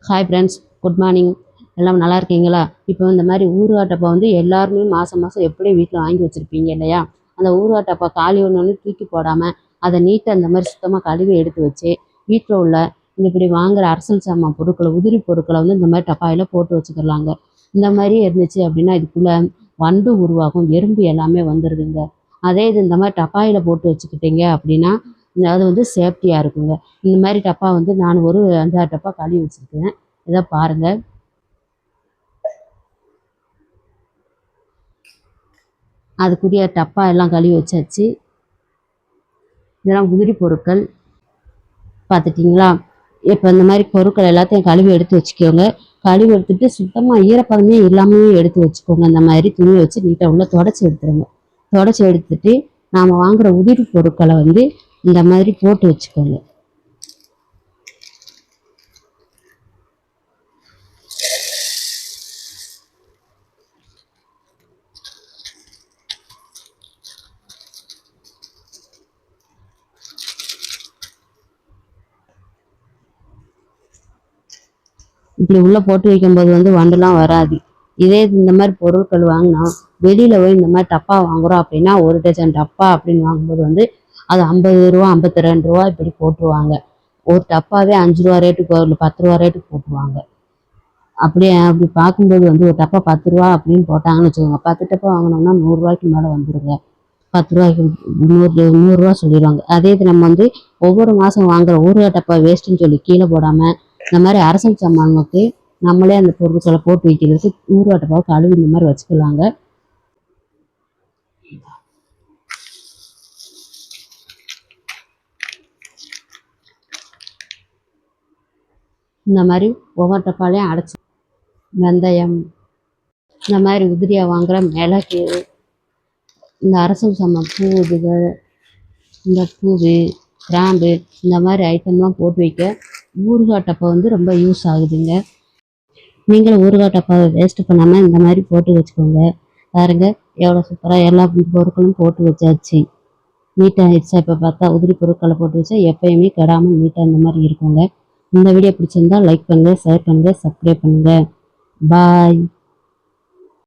Hi friends, good morning. எல்லாம் நல்லா இருக்கீங்களா? இப்போ இந்த மாதிரி ஊறுகாய் டப்பா வந்து எல்லாருமே மாதம் மாதம் எப்படியும் வீட்டில் வாங்கி வச்சுருப்பீங்க இல்லையா? அந்த ஊறுகாய் டப்பா காலி ஒன்று தூக்கி போடாமல் அதை நீட்டாக இந்த மாதிரி சுத்தமாக கழுவி எடுத்து வச்சு வீட்டில் உள்ள இப்படி வாங்குகிற அரசல் சாமான் பொருட்களை உதிரி பொருட்களை வந்து இந்த மாதிரி டப்பாயில் போட்டு வச்சுக்கலாங்க. இந்த மாதிரி இருந்துச்சு அப்படின்னா இதுக்குள்ளே வண்டு உருவாகும், எறும்பு எல்லாமே வந்துடுதுங்க. அதே இது இந்த மாதிரி டப்பாயில் போட்டு வச்சுக்கிட்டீங்க அப்படின்னா அது வந்து சேஃப்டியாக இருக்குங்க. இந்த மாதிரி டப்பா வந்து நான் ஒரு 5-6 டப்பா கழுவி வச்சுருக்கேன். இதை பாருங்கள். அதுக்குரிய டப்பா எல்லாம் கழுவி வச்சாச்சு. இதெல்லாம் உதிரி பொருட்கள் பார்த்துட்டிங்களா? இப்போ இந்த மாதிரி பொருட்கள் எல்லாத்தையும் கழுவி எடுத்து வச்சுக்கோங்க. கழுவி எடுத்துட்டு சுத்தமாக ஈரப்பதமே இல்லாமையே எடுத்து வச்சுக்கோங்க. இந்த மாதிரி துணியை வச்சு நீட்டாக உள்ள தொடச்சி எடுத்துருங்க. தொடச்சி எடுத்துட்டு நாம் வாங்குகிற உதிரி பொருட்களை வந்து இந்த மாதிரி போட்டு வச்சுக்கோங்க. இப்படி உள்ளே போட்டு வைக்கும்போது வந்து வண்டுலாம் வராது. இதே இந்த மாதிரி பொருட்கள் வாங்கினா வெளியில் போய் இந்த மாதிரி டப்பா வாங்குகிறோம் அப்படின்னா ஒரு டஜன் டப்பா அப்படின்னு வாங்கும்போது வந்து அது 50 ரூபா 52 ரூபா இப்படி போட்டுருவாங்க. ஒரு டப்பாவே 5 ரூபா ரேட்டுக்கு இல்லை 10 ரூபா ரேட்டுக்கு போட்டுருவாங்க. அப்படி பார்க்கும்போது வந்து ஒரு டப்பா 10 ரூபா அப்படின்னு போட்டாங்கன்னு வச்சுக்கோங்க. 10 டப்பா வாங்கினோம்னா 100 ரூபாய்க்கு மேலே வந்துடுங்க. 10 ரூபாய்க்கு 100 சொல்லிடுவாங்க. அதே இது நம்ம வந்து ஒவ்வொரு மாதம் வாங்குகிற ஊறுகாய் டப்பா வேஸ்ட்டுன்னு சொல்லி கீழே போடாமல் இந்த மாதிரி அரசல் சாமானுக்கு நம்மளே அந்த பொருட்களை போட்டு வைக்கிறதுக்கு ஊறுகாய் டப்பாவை கழுவி இந்த மாதிரி வச்சுக்கலாங்க. இந்த மாதிரி ஒவ்வொரு டப்பாலையும் அடைச்சி வெந்தயம், இந்த மாதிரி உதிரியாக வாங்குகிற மிளகு, இந்த அரசல் சாமான் பூதுகள், இந்த பூவு, கிராம்பு, இந்த மாதிரி ஐட்டம்லாம் போட்டு வைக்க ஊறுகாய் டப்பா வந்து ரொம்ப யூஸ் ஆகுதுங்க. நீங்களும் ஊறுகாய் டப்பாவை வேஸ்ட்டு பண்ணாமல் இந்த மாதிரி போட்டு வச்சுக்கோங்க. பாருங்க எவ்வளோ சூப்பராக எல்லா பொருட்களும் போட்டு வச்சாச்சு. நீட்டாக ஆயிடுச்சா? இப்போ பார்த்தா உதிரி பொருட்களை போட்டு வச்சா எப்பயுமே கெடாமல் நீட்டாக இந்த மாதிரி இருக்குங்க. இந்த வீடியோ பிடிச்சிருந்தா லைக் பண்ணுங்கள், ஷேர் பண்ணுங்கள், சப்ஸ்கிரைப் பண்ணுங்கள். பாய்.